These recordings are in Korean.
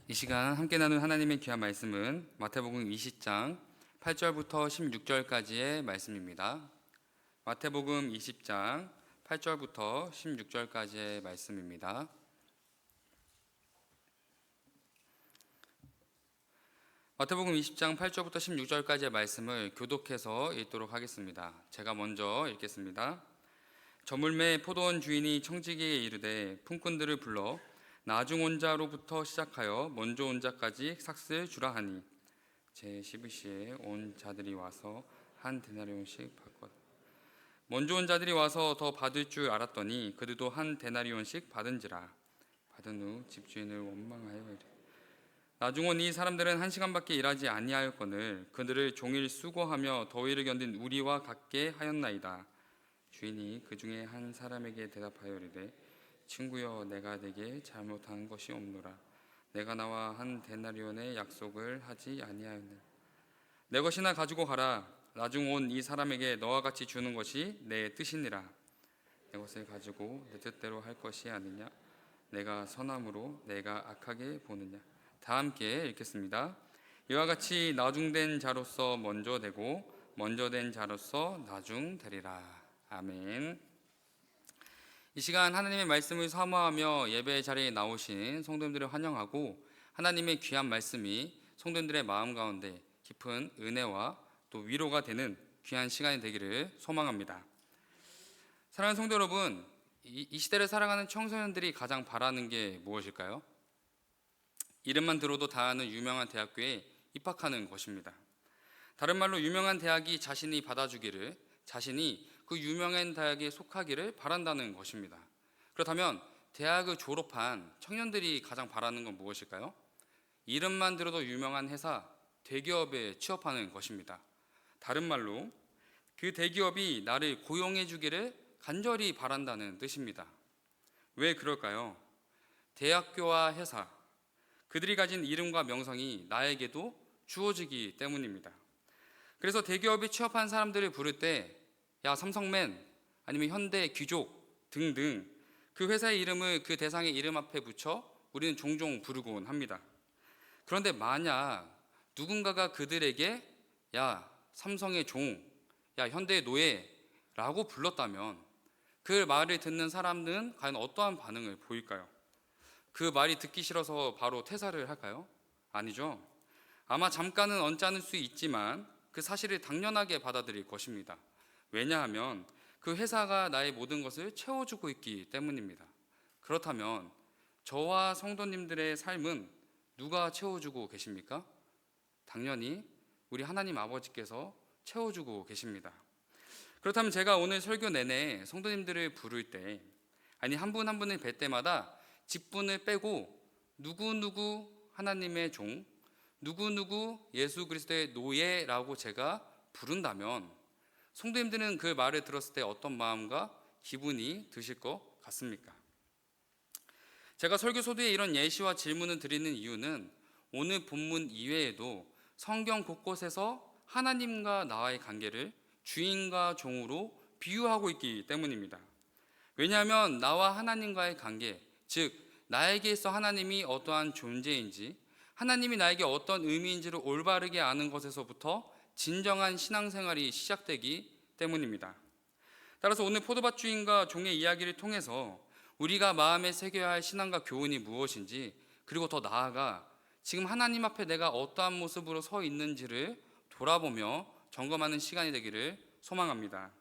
이 시간 함께 나눈 하나님의 귀한 말씀은 마태복음 20장 8절부터 16절까지의 말씀입니다. 마태복음 20장 8절부터 16절까지의 말씀입니다. 마태복음 20장 8절부터 16절까지의 말씀을 교독해서 읽도록 하겠습니다. 제가 먼저 읽겠습니다. 저물매 포도원 주인이 청지기에 이르되 품꾼들을 불러 나중 온 자로부터 시작하여 먼저 온 자까지 삭슬 주라 하니 제12시에 온 자들이 와서 한 데나리온씩 받고 먼저 온 자들이 와서 더 받을 줄 알았더니 그들도 한 데나리온씩 받은지라. 받은 후 집주인을 원망하여 이르되 나중 온 이 사람들은 1시간밖에 일하지 아니하였거늘 그들을 종일 수고하며 더위를 견딘 우리와 같게 하였나이다. 주인이 그 중에 한 사람에게 대답하여 이르되 친구여, 내가 네게 잘못한 것이 없노라. 내가 나와 한 데나리온의 약속을 하지 아니하였느냐. 내 것이나 가지고 가라. 나중 온 이 사람에게 너와 같이 주는 것이 내 뜻이니라. 내 것을 가지고 내 뜻대로 할 것이 아니냐. 내가 선함으로 내가 악하게 보느냐. 다 함께 읽겠습니다. 이와 같이 나중된 자로서 먼저 되고 먼저 된 자로서 나중 되리라. 아멘. 이 시간 하나님의 말씀을 사모하며 예배 자리에 나오신 성도님들을 환영하고 하나님의 귀한 말씀이 성도님들의 마음 가운데 깊은 은혜와 또 위로가 되는 귀한 시간이 되기를 소망합니다. 사랑하는 성도 여러분, 이 시대를 살아가는 청소년들이 가장 바라는 게 무엇일까요? 이름만 들어도 다 아는 유명한 대학교에 입학하는 것입니다. 다른 말로 유명한 대학이 자신이 받아주기를, 자신이 그 유명한 대학에 속하기를 바란다는 것입니다. 그렇다면 대학을 졸업한 청년들이 가장 바라는 건 무엇일까요? 이름만 들어도 유명한 회사, 대기업에 취업하는 것입니다. 다른 말로 그 대기업이 나를 고용해 주기를 간절히 바란다는 뜻입니다. 왜 그럴까요? 대학교와 회사, 그들이 가진 이름과 명성이 나에게도 주어지기 때문입니다. 그래서 대기업에 취업한 사람들을 부를 때 야 삼성맨 아니면 현대 귀족 등등 그 회사의 이름을 그 대상의 이름 앞에 붙여 우리는 종종 부르곤 합니다. 그런데 만약 누군가가 그들에게 야 삼성의 종, 야 현대의 노예라고 불렀다면 그 말을 듣는 사람들은 과연 어떠한 반응을 보일까요? 그 말이 듣기 싫어서 바로 퇴사를 할까요? 아니죠. 아마 잠깐은 언짢을 수 있지만 그 사실을 당연하게 받아들일 것입니다. 왜냐하면 그 회사가 나의 모든 것을 채워주고 있기 때문입니다. 그렇다면 저와 성도님들의 삶은 누가 채워주고 계십니까? 당연히 우리 하나님 아버지께서 채워주고 계십니다. 그렇다면 제가 오늘 설교 내내 성도님들을 부를 때, 아니 한 분 한 분을 뵐 때마다 직분을 빼고 누구누구 하나님의 종, 누구누구 예수 그리스도의 노예라고 제가 부른다면 성도님들은 그 말을 들었을 때 어떤 마음과 기분이 드실 것 같습니까? 제가 설교 소두에 이런 예시와 질문을 드리는 이유는 오늘 본문 이외에도 성경 곳곳에서 하나님과 나와의 관계를 주인과 종으로 비유하고 있기 때문입니다. 왜냐하면 나와 하나님과의 관계, 즉 나에게 있어 하나님이 어떠한 존재인지, 하나님이 나에게 어떤 의미인지를 올바르게 아는 것에서부터 진정한 신앙생활이 시작되기 때문입니다. 따라서 오늘 포도밭 주인과 종의 이야기를 통해서 우리가 마음에 새겨야 할 신앙과 교훈이 무엇인지, 그리고 더 나아가 지금 하나님 앞에 내가 어떠한 모습으로 서 있는지를 돌아보며 점검하는 시간이 되기를 소망합니다.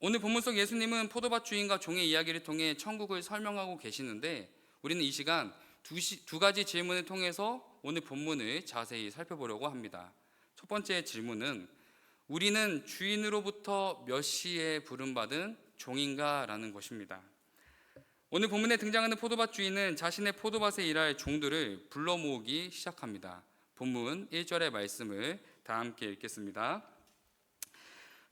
오늘 본문 속 예수님은 포도밭 주인과 종의 이야기를 통해 천국을 설명하고 계시는데 우리는 이 시간 두 가지 질문을 통해서 오늘 본문을 자세히 살펴보려고 합니다. 첫 번째 질문은 우리는 주인으로부터 몇 시에 부름받은 종인가? 라는 것입니다. 오늘 본문에 등장하는 포도밭 주인은 자신의 포도밭에 일할 종들을 불러 모으기 시작합니다. 본문 1절의 말씀을 다 함께 읽겠습니다.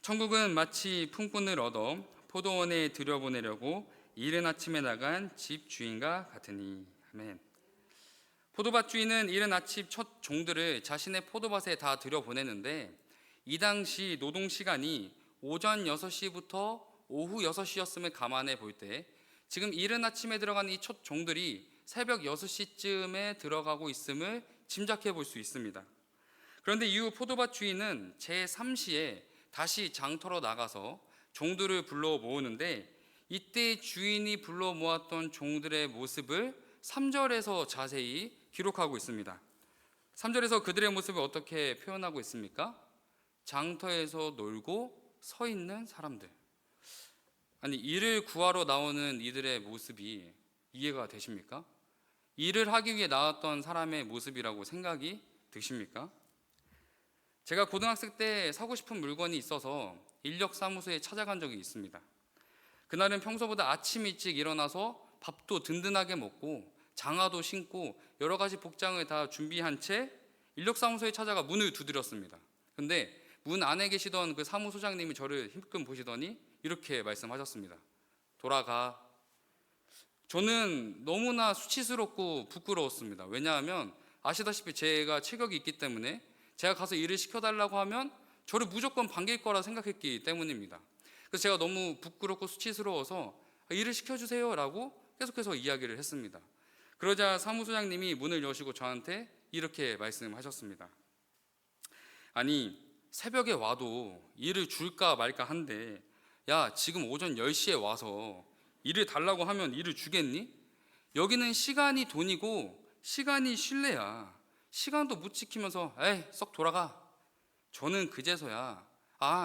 천국은 마치 품꾼을 얻어 포도원에 들여보내려고 이른 아침에 나간 집 주인과 같으니. 아멘. 포도밭 주인은 이른 아침 첫 종들을 자신의 포도밭에 다 들여보내는데 이 당시 노동 시간이 오전 6시부터 오후 6시였음을 감안해 볼 때 지금 이른 아침에 들어간 이 첫 종들이 새벽 6시쯤에 들어가고 있음을 짐작해 볼 수 있습니다. 그런데 이후 포도밭 주인은 제3시에 다시 장터로 나가서 종들을 불러 모으는데, 이때 주인이 불러 모았던 종들의 모습을 3절에서 자세히 기록하고 있습니다. 3절에서 그들의 모습을 어떻게 표현하고 있습니까? 장터에서 놀고 서 있는 사람들. 아니, 일을 구하러 나오는 이들의 모습이 이해가 되십니까? 일을 하기 위해 나왔던 사람의 모습이라고 생각이 드십니까? 제가 고등학생 때 사고 싶은 물건이 있어서 인력사무소에 찾아간 적이 있습니다. 그날은 평소보다 아침 일찍 일어나서 밥도 든든하게 먹고 장화도 신고 여러 가지 복장을 다 준비한 채 인력사무소에 찾아가 문을 두드렸습니다. 근데 문 안에 계시던 그 사무소장님이 저를 힐끔 보시더니 이렇게 말씀하셨습니다. 돌아가. 저는 너무나 수치스럽고 부끄러웠습니다. 왜냐하면 아시다시피 제가 체격이 있기 때문에 제가 가서 일을 시켜달라고 하면 저를 무조건 반길 거라 생각했기 때문입니다. 그래서 제가 너무 부끄럽고 수치스러워서 일을 시켜주세요 라고 계속해서 이야기를 했습니다. 그러자 사무소장님이 문을 여시고 저한테 이렇게 말씀하셨습니다. 아니, 새벽에 와도 일을 줄까 말까 한데, 야, 지금 오전 10시에 와서 일을 달라고 하면 일을 주겠니? 여기는 시간이 돈이고 시간이 신뢰야. 시간도 못 지키면서 에이 썩 돌아가. 저는 그제서야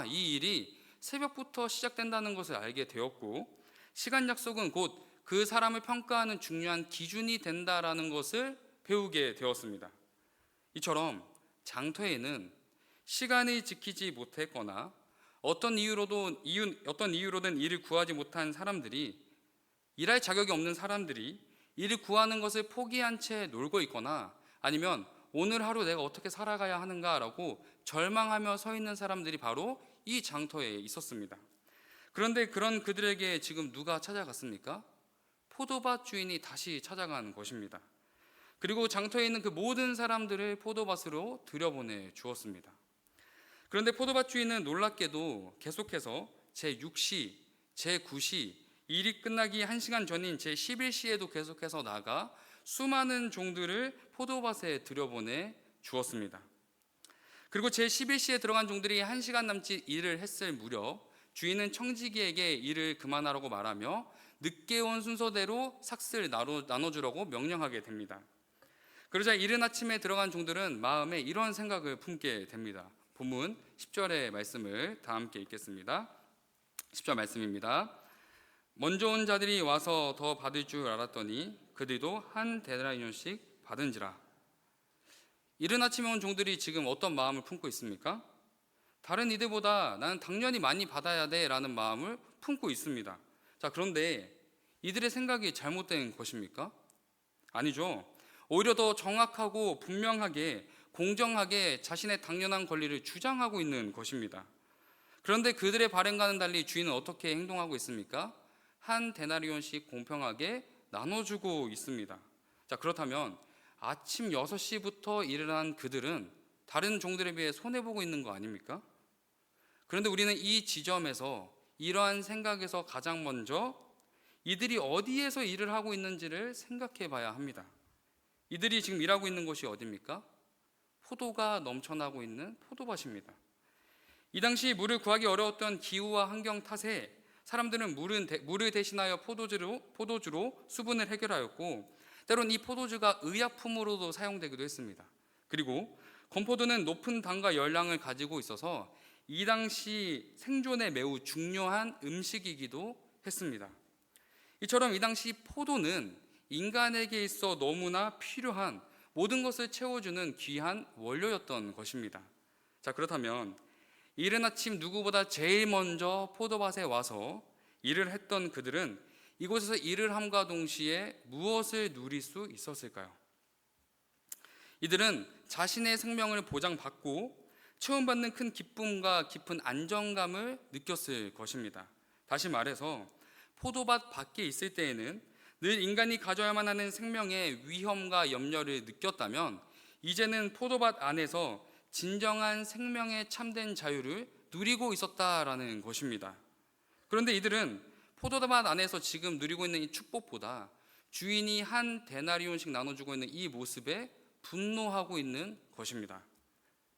이 일이 새벽부터 시작된다는 것을 알게 되었고, 시간 약속은 곧 그 사람을 평가하는 중요한 기준이 된다라는 것을 배우게 되었습니다. 이처럼 장터에는 시간을 지키지 못했거나 어떤 이유로든 일을 구하지 못한 사람들이, 일할 자격이 없는 사람들이 일을 구하는 것을 포기한 채 놀고 있거나, 아니면 오늘 하루 내가 어떻게 살아가야 하는가라고 절망하며 서 있는 사람들이 바로 이 장터에 있었습니다. 그런데 그런 그들에게 지금 누가 찾아갔습니까? 포도밭 주인이 다시 찾아간 것입니다. 그리고 장터에 있는 그 모든 사람들을 포도밭으로 들여보내 주었습니다. 그런데 포도밭 주인은 놀랍게도 계속해서 제6시, 제9시, 일이 끝나기 1시간 전인 제11시에도 계속해서 나가 수많은 종들을 포도밭에 들여보내 주었습니다. 그리고 제11시에 들어간 종들이 1시간 남짓 일을 했을 무렵 주인은 청지기에게 일을 그만하라고 말하며 늦게 온 순서대로 삭슬 나눠주라고 명령하게 됩니다. 그러자 이른 아침에 들어간 종들은 마음에 이런 생각을 품게 됩니다. 본문 10절의 말씀을 다 함께 읽겠습니다. 10절 말씀입니다. 먼저 온 자들이 와서 더 받을 줄 알았더니 그들도 한 데나리온씩 받은지라. 이른 아침에 온 종들이 지금 어떤 마음을 품고 있습니까? 다른 이들보다 나는 당연히 많이 받아야 돼 라는 마음을 품고 있습니다. 자, 그런데 이들의 생각이 잘못된 것입니까? 아니죠. 오히려 더 정확하고 분명하게 공정하게 자신의 당연한 권리를 주장하고 있는 것입니다. 그런데 그들의 발행과는 달리 주인은 어떻게 행동하고 있습니까? 한 데나리온씩 공평하게 나눠주고 있습니다. 자, 그렇다면 아침 6시부터 일을 한 그들은 다른 종들에 비해 손해보고 있는 거 아닙니까? 그런데 우리는 이 지점에서 이러한 생각에서 가장 먼저 이들이 어디에서 일을 하고 있는지를 생각해 봐야 합니다. 이들이 지금 일하고 있는 곳이 어디입니까? 포도가 넘쳐나고 있는 포도밭입니다. 이 당시 물을 구하기 어려웠던 기후와 환경 탓에 사람들은 물을 대신하여 포도주로 수분을 해결하였고, 때론 이 포도주가 의약품으로도 사용되기도 했습니다. 그리고 건포도는 높은 당과 열량을 가지고 있어서 이 당시 생존에 매우 중요한 음식이기도 했습니다. 이처럼 이 당시 포도는 인간에게 있어 너무나 필요한 모든 것을 채워주는 귀한 원료였던 것입니다. 자, 그렇다면 이른 아침 누구보다 제일 먼저 포도밭에 와서 일을 했던 그들은 이곳에서 일을 함과 동시에 무엇을 누릴 수 있었을까요? 이들은 자신의 생명을 보장받고 체험받는 큰 기쁨과 깊은 안정감을 느꼈을 것입니다. 다시 말해서 포도밭 밖에 있을 때에는 늘 인간이 가져야만 하는 생명의 위험과 염려를 느꼈다면, 이제는 포도밭 안에서 진정한 생명의 참된 자유를 누리고 있었다라는 것입니다. 그런데 이들은 포도밭 안에서 지금 누리고 있는 이 축복보다 주인이 한 데나리온씩 나눠주고 있는 이 모습에 분노하고 있는 것입니다.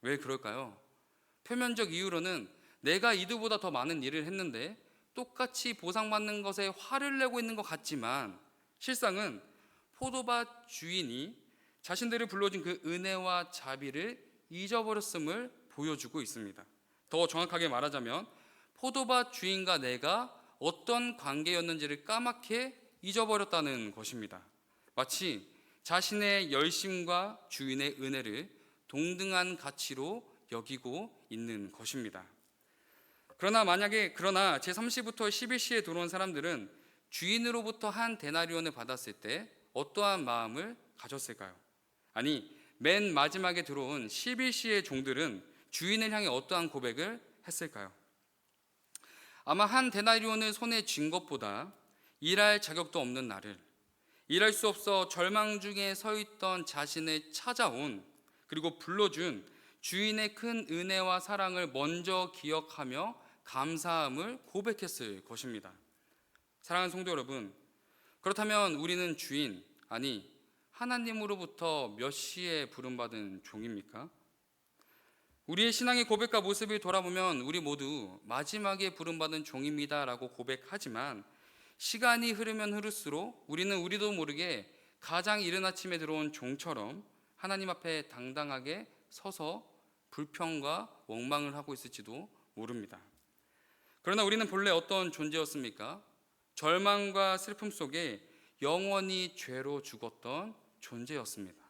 왜 그럴까요? 표면적 이유로는 내가 이들보다 더 많은 일을 했는데 똑같이 보상받는 것에 화를 내고 있는 것 같지만, 실상은 포도밭 주인이 자신들을 불러준 그 은혜와 자비를 잊어버렸음을 보여주고 있습니다. 더 정확하게 말하자면 포도밭 주인과 내가 어떤 관계였는지를 까맣게 잊어버렸다는 것입니다. 마치 자신의 열심과 주인의 은혜를 동등한 가치로 여기고 있는 것입니다. 그러나 제3시부터 11시에 들어온 사람들은 주인으로부터 한 데나리온을 받았을 때 어떠한 마음을 가졌을까요? 아니, 맨 마지막에 들어온 11시의 종들은 주인을 향해 어떠한 고백을 했을까요? 아마 한 데나리온을 손에 쥔 것보다 일할 자격도 없는 나를, 일할 수 없어 절망 중에 서 있던 자신을 찾아온, 그리고 불러준 주인의 큰 은혜와 사랑을 먼저 기억하며 감사함을 고백했을 것입니다. 사랑하는 성도 여러분, 그렇다면 우리는 주인, 아니 하나님으로부터 몇 시에 부름받은 종입니까? 우리의 신앙의 고백과 모습을 돌아보면 우리 모두 마지막에 부름받은 종입니다 라고 고백하지만, 시간이 흐르면 흐를수록 우리도 모르게 가장 이른 아침에 들어온 종처럼 하나님 앞에 당당하게 서서 불평과 원망을 하고 있을지도 모릅니다. 그러나 우리는 본래 어떤 존재였습니까? 절망과 슬픔 속에 영원히 죄로 죽었던 존재였습니다.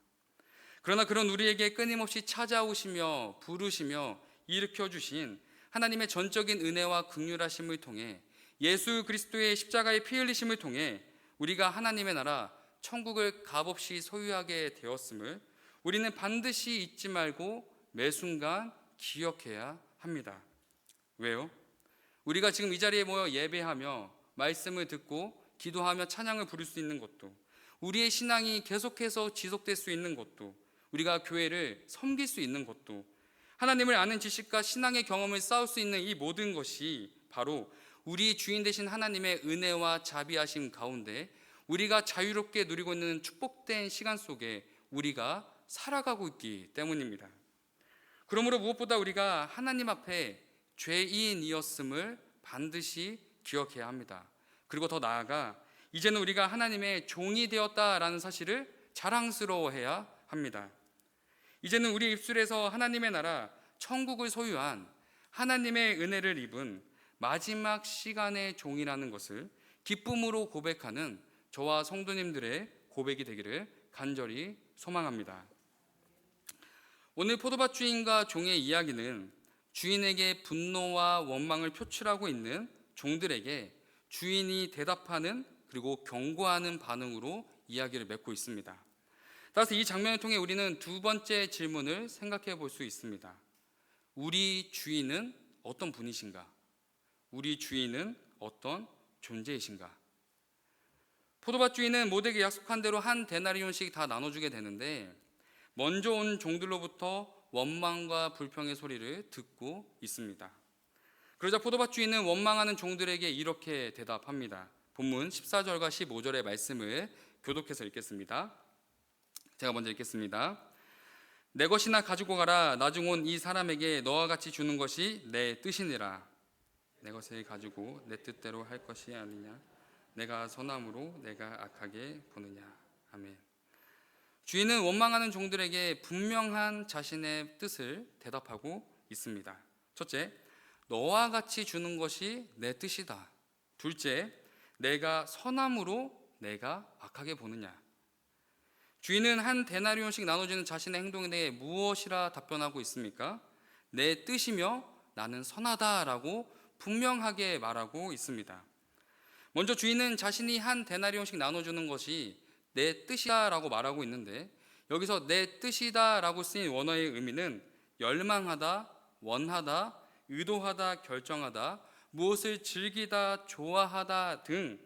그러나 그런 우리에게 끊임없이 찾아오시며 부르시며 일으켜주신 하나님의 전적인 은혜와 긍휼하심을 통해, 예수 그리스도의 십자가의 피 흘리심을 통해 우리가 하나님의 나라 천국을 값없이 소유하게 되었음을 우리는 반드시 잊지 말고 매 순간 기억해야 합니다. 왜요? 우리가 지금 이 자리에 모여 예배하며 말씀을 듣고 기도하며 찬양을 부를 수 있는 것도, 우리의 신앙이 계속해서 지속될 수 있는 것도, 우리가 교회를 섬길 수 있는 것도, 하나님을 아는 지식과 신앙의 경험을 쌓을 수 있는 이 모든 것이 바로 우리 주인 되신 하나님의 은혜와 자비하심 가운데 우리가 자유롭게 누리고 있는 축복된 시간 속에 우리가 살아가고 있기 때문입니다. 그러므로 무엇보다 우리가 하나님 앞에 죄인이었음을 반드시 기억해야 합니다. 그리고 더 나아가 이제는 우리가 하나님의 종이 되었다라는 사실을 자랑스러워해야 합니다. 이제는 우리 입술에서 하나님의 나라 천국을 소유한 하나님의 은혜를 입은 마지막 시간의 종이라는 것을 기쁨으로 고백하는 저와 성도님들의 고백이 되기를 간절히 소망합니다. 오늘 포도밭 주인과 종의 이야기는 주인에게 분노와 원망을 표출하고 있는 종들에게 주인이 대답하는, 그리고 경고하는 반응으로 이야기를 맺고 있습니다. 따라서 이 장면을 통해 우리는 두 번째 질문을 생각해 볼 수 있습니다. 우리 주인은 어떤 분이신가? 우리 주인은 어떤 존재이신가? 포도밭 주인은 모두에게 약속한 대로 한 데나리온씩 다 나눠주게 되는데, 먼저 온 종들로부터 원망과 불평의 소리를 듣고 있습니다. 그러자 포도밭 주인은 원망하는 종들에게 이렇게 대답합니다. 본문 14절과 15절의 말씀을 교독해서 읽겠습니다. 제가 먼저 읽겠습니다. 내 것이나 가지고 가라. 나중 온 이 사람에게 너와 같이 주는 것이 내 뜻이니라. 내 것을 가지고 내 뜻대로 할 것이 아니냐. 내가 선함으로 내가 악하게 보느냐. 아멘. 주인은 원망하는 종들에게 분명한 자신의 뜻을 대답하고 있습니다. 첫째, 너와 같이 주는 것이 내 뜻이다. 둘째, 내가 선함으로 내가 악하게 보느냐. 주인은 한 데나리온씩 나눠주는 자신의 행동에 대해 무엇이라 답변하고 있습니까? 내 뜻이며 나는 선하다라고 분명하게 말하고 있습니다. 먼저 주인은 자신이 한 데나리온씩 나눠주는 것이 내 뜻이다라고 말하고 있는데, 여기서 내 뜻이다라고 쓰인 원어의 의미는 열망하다, 원하다, 의도하다, 결정하다, 무엇을 즐기다, 좋아하다 등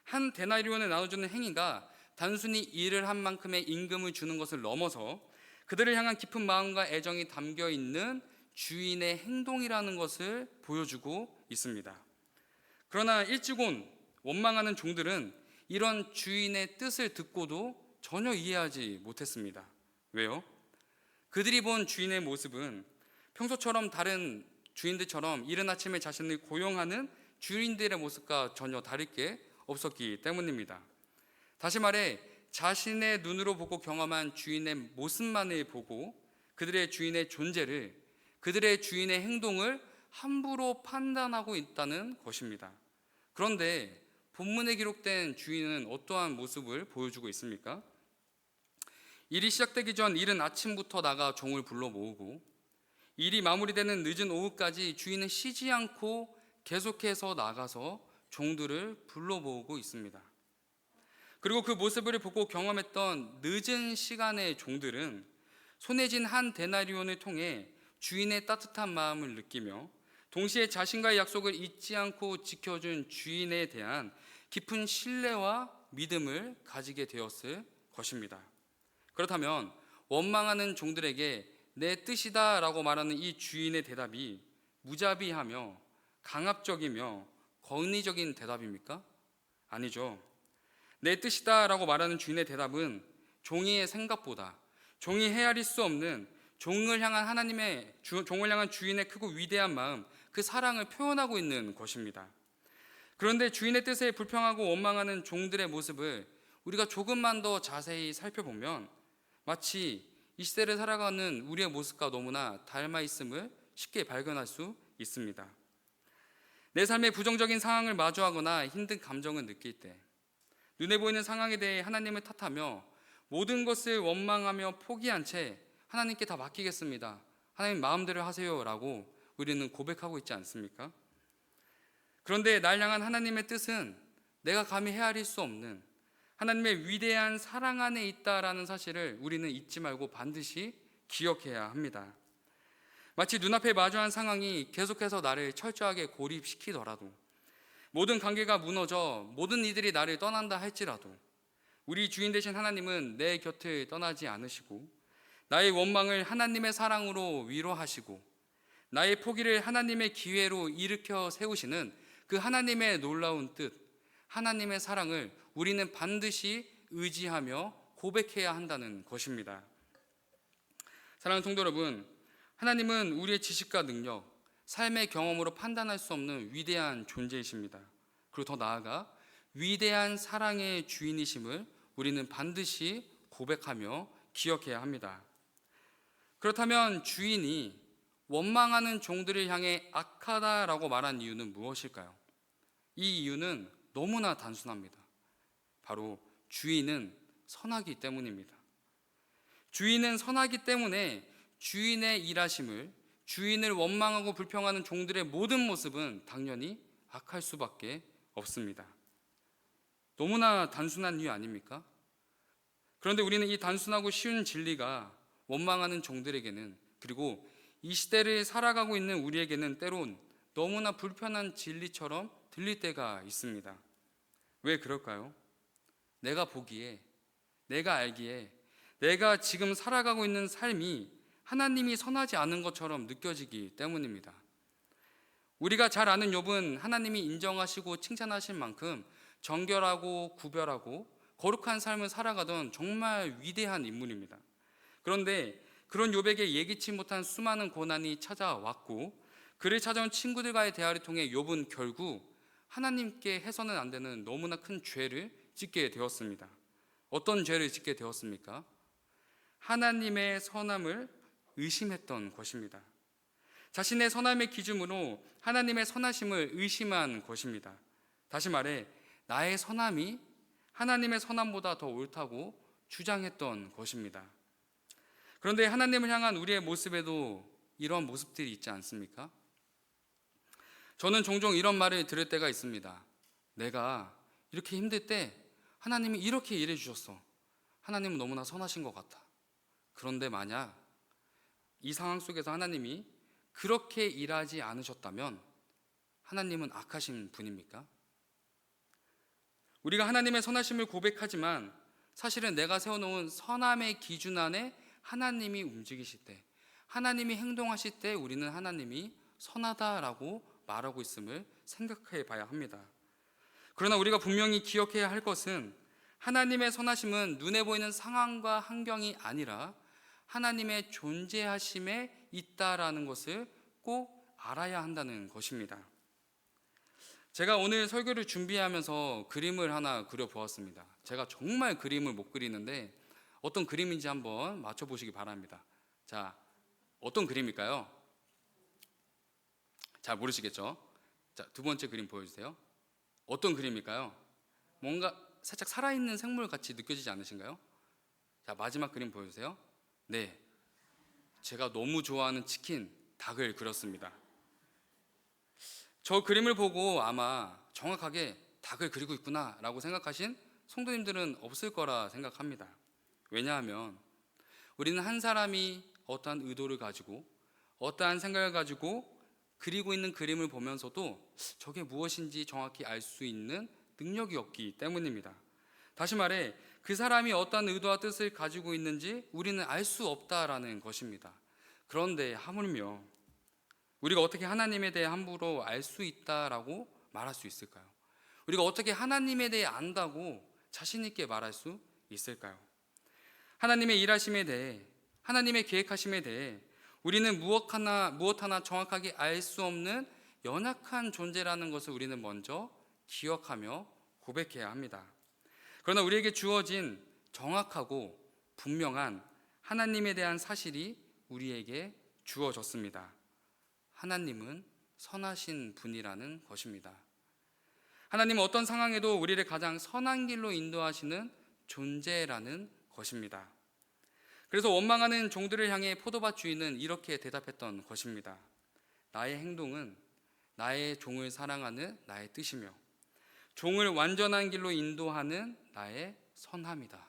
한 데나리온을 나눠주는 행위가 단순히 일을 한 만큼의 임금을 주는 것을 넘어서 그들을 향한 깊은 마음과 애정이 담겨 있는 주인의 행동이라는 것을 보여주고 있습니다. 그러나 일찍 온 원망하는 종들은 이런 주인의 뜻을 듣고도 전혀 이해하지 못했습니다. 왜요? 그들이 본 주인의 모습은 평소처럼 다른 주인들처럼 이른 아침에 자신을 고용하는 주인들의 모습과 전혀 다를 게 없었기 때문입니다. 다시 말해 자신의 눈으로 보고 경험한 주인의 모습만을 보고 그들의 주인의 존재를, 그들의 주인의 행동을 함부로 판단하고 있다는 것입니다. 그런데 본문에 기록된 주인은 어떠한 모습을 보여주고 있습니까? 일이 시작되기 전 이른 아침부터 나가 종을 불러 모으고 일이 마무리되는 늦은 오후까지 주인은 쉬지 않고 계속해서 나가서 종들을 불러 모으고 있습니다. 그리고 그 모습을 보고 경험했던 늦은 시간의 종들은 손에 쥔 한 데나리온을 통해 주인의 따뜻한 마음을 느끼며 동시에 자신과의 약속을 잊지 않고 지켜준 주인에 대한 깊은 신뢰와 믿음을 가지게 되었을 것입니다. 그렇다면 원망하는 종들에게 내 뜻이다 라고 말하는 이 주인의 대답이 무자비하며 강압적이며 권위적인 대답입니까? 아니죠. 내 뜻이다 라고 말하는 주인의 대답은 종이의 생각보다, 종이 헤아릴 수 없는 종을 향한 주인의 크고 위대한 마음, 그 사랑을 표현하고 있는 것입니다. 그런데 주인의 뜻에 불평하고 원망하는 종들의 모습을 우리가 조금만 더 자세히 살펴보면 마치 이 시대를 살아가는 우리의 모습과 너무나 닮아 있음을 쉽게 발견할 수 있습니다. 내 삶의 부정적인 상황을 마주하거나 힘든 감정을 느낄 때, 눈에 보이는 상황에 대해 하나님을 탓하며 모든 것을 원망하며 포기한 채 하나님께 다 맡기겠습니다, 하나님 마음대로 하세요 라고 우리는 고백하고 있지 않습니까? 그런데 날 향한 하나님의 뜻은 내가 감히 헤아릴 수 없는 하나님의 위대한 사랑 안에 있다라는 사실을 우리는 잊지 말고 반드시 기억해야 합니다. 마치 눈앞에 마주한 상황이 계속해서 나를 철저하게 고립시키더라도, 모든 관계가 무너져 모든 이들이 나를 떠난다 할지라도 우리 주인 되신 하나님은 내 곁을 떠나지 않으시고 나의 원망을 하나님의 사랑으로 위로하시고 나의 포기를 하나님의 기회로 일으켜 세우시는 그 하나님의 놀라운 뜻, 하나님의 사랑을 우리는 반드시 의지하며 고백해야 한다는 것입니다. 사랑하는 성도 여러분, 하나님은 우리의 지식과 능력, 삶의 경험으로 판단할 수 없는 위대한 존재이십니다. 그리고 더 나아가 위대한 사랑의 주인이심을 우리는 반드시 고백하며 기억해야 합니다. 그렇다면 주인이 원망하는 종들을 향해 악하다라고 말한 이유는 무엇일까요? 이 이유는 너무나 단순합니다. 바로 주인은 선하기 때문입니다. 주인은 선하기 때문에 주인의 일하심을, 주인을 원망하고 불평하는 종들의 모든 모습은 당연히 악할 수밖에 없습니다. 너무나 단순한 이유 아닙니까? 그런데 우리는 이 단순하고 쉬운 진리가 원망하는 종들에게는, 그리고 이 시대를 살아가고 있는 우리에게는 때론 너무나 불편한 진리처럼 들릴 때가 있습니다. 왜 그럴까요? 내가 보기에, 내가 알기에 내가 지금 살아가고 있는 삶이 하나님이 선하지 않은 것처럼 느껴지기 때문입니다. 우리가 잘 아는 욥은 하나님이 인정하시고 칭찬하실 만큼 정결하고 구별하고 거룩한 삶을 살아가던 정말 위대한 인물입니다. 그런데 그런 욥에게 예기치 못한 수많은 고난이 찾아왔고 그를 찾아온 친구들과의 대화를 통해 욥은 결국 하나님께 해서는 안 되는 너무나 큰 죄를 짓게 되었습니다. 어떤 죄를 짓게 되었습니까? 하나님의 선함을 의심했던 것입니다. 자신의 선함의 기준으로 하나님의 선하심을 의심한 것입니다. 다시 말해 나의 선함이 하나님의 선함보다 더 옳다고 주장했던 것입니다. 그런데 하나님을 향한 우리의 모습에도 이런 모습들이 있지 않습니까? 저는 종종 이런 말을 들을 때가 있습니다. 내가 이렇게 힘들 때 하나님이 이렇게 일해 주셨어. 하나님은 너무나 선하신 것 같아. 그런데 만약 이 상황 속에서 하나님이 그렇게 일하지 않으셨다면 하나님은 악하신 분입니까? 우리가 하나님의 선하심을 고백하지만 사실은 내가 세워놓은 선함의 기준 안에 하나님이 움직이실 때, 하나님이 행동하실 때 우리는 하나님이 선하다라고 말하고 있음을 생각해 봐야 합니다. 그러나 우리가 분명히 기억해야 할 것은 하나님의 선하심은 눈에 보이는 상황과 환경이 아니라 하나님의 존재하심에 있다라는 것을 꼭 알아야 한다는 것입니다. 제가 오늘 설교를 준비하면서 그림을 하나 그려보았습니다. 제가 정말 그림을 못 그리는데 어떤 그림인지 한번 맞춰보시기 바랍니다. 자, 어떤 그림일까요? 잘 모르시겠죠? 자, 두 번째 그림 보여주세요. 어떤 그림일까요? 뭔가 살짝 살아있는 생물 같이 느껴지지 않으신가요? 자, 마지막 그림 보여주세요. 네, 제가 너무 좋아하는 치킨, 닭을 그렸습니다. 저 그림을 보고 아마 정확하게 닭을 그리고 있구나 라고 생각하신 성도님들은 없을 거라 생각합니다. 왜냐하면 우리는 한 사람이 어떠한 의도를 가지고 어떠한 생각을 가지고 그리고 있는 그림을 보면서도 저게 무엇인지 정확히 알 수 있는 능력이 없기 때문입니다. 다시 말해 그 사람이 어떠한 의도와 뜻을 가지고 있는지 우리는 알 수 없다라는 것입니다. 그런데 하물며 우리가 어떻게 하나님에 대해 함부로 알 수 있다라고 말할 수 있을까요? 우리가 어떻게 하나님에 대해 안다고 자신 있게 말할 수 있을까요? 하나님의 일하심에 대해, 하나님의 계획하심에 대해 우리는 무엇 하나 정확하게 알 수 없는 연약한 존재라는 것을 우리는 먼저 기억하며 고백해야 합니다. 그러나 우리에게 주어진 정확하고 분명한 하나님에 대한 사실이 우리에게 주어졌습니다. 하나님은 선하신 분이라는 것입니다. 하나님은 어떤 상황에도 우리를 가장 선한 길로 인도하시는 존재라는 것입니다. 그래서 원망하는 종들을 향해 포도밭 주인은 이렇게 대답했던 것입니다. 나의 행동은 나의 종을 사랑하는 나의 뜻이며 종을 완전한 길로 인도하는 나의 선함이다.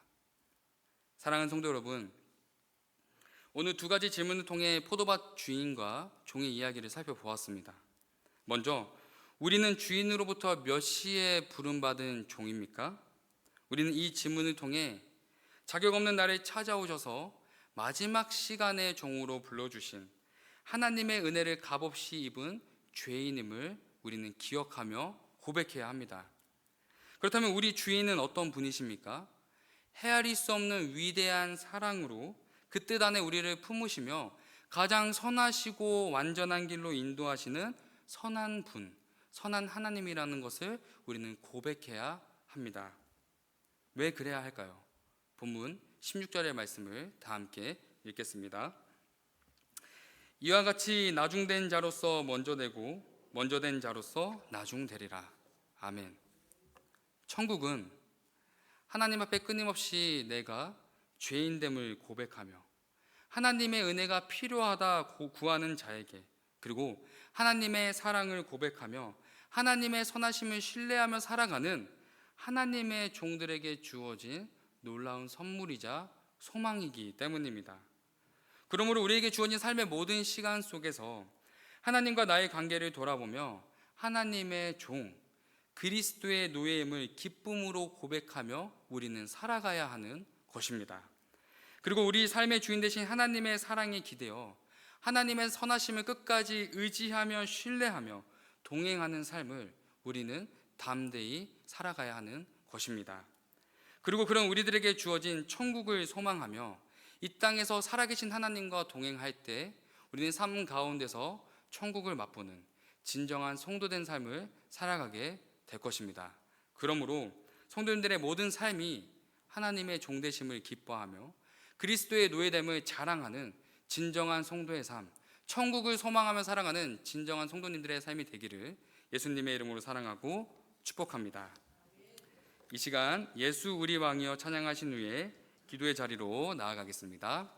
사랑하는 성도 여러분, 오늘 두 가지 질문을 통해 포도밭 주인과 종의 이야기를 살펴보았습니다. 먼저, 우리는 주인으로부터 몇 시에 부름받은 종입니까? 우리는 이 질문을 통해 자격 없는 나를 찾아오셔서 마지막 시간의 종으로 불러주신 하나님의 은혜를 값없이 입은 죄인임을 우리는 기억하며 고백해야 합니다. 그렇다면 우리 주인은 어떤 분이십니까? 헤아릴 수 없는 위대한 사랑으로 그 뜻 안에 우리를 품으시며 가장 선하시고 완전한 길로 인도하시는 선한 분, 선한 하나님이라는 것을 우리는 고백해야 합니다. 왜 그래야 할까요? 본문 16절의 말씀을 다 함께 읽겠습니다. 이와 같이 나중된 자로서 먼저 되고 먼저 된 자로서 나중되리라. 아멘. 천국은 하나님 앞에 끊임없이 내가 죄인됨을 고백하며 하나님의 은혜가 필요하다 구하는 자에게, 그리고 하나님의 사랑을 고백하며 하나님의 선하심을 신뢰하며 살아가는 하나님의 종들에게 주어진 놀라운 선물이자 소망이기 때문입니다. 그러므로 우리에게 주어진 삶의 모든 시간 속에서 하나님과 나의 관계를 돌아보며 하나님의 종, 그리스도의 노예임을 기쁨으로 고백하며 우리는 살아가야 하는 것입니다. 그리고 우리 삶의 주인 되신 하나님의 사랑에 기대어 하나님의 선하심을 끝까지 의지하며 신뢰하며 동행하는 삶을 우리는 담대히 살아가야 하는 것입니다. 그리고 그런 우리들에게 주어진 천국을 소망하며 이 땅에서 살아계신 하나님과 동행할 때 우리는 삶 가운데서 천국을 맛보는 진정한 성도된 삶을 살아가게 될 것입니다. 그러므로 성도님들의 모든 삶이 하나님의 종되심을 기뻐하며 그리스도의 노예됨을 자랑하는 진정한 성도의 삶, 천국을 소망하며 살아가는 진정한 성도님들의 삶이 되기를 예수님의 이름으로 사랑하고 축복합니다. 이 시간 예수 우리 왕이여 찬양하신 후에 기도의 자리로 나아가겠습니다.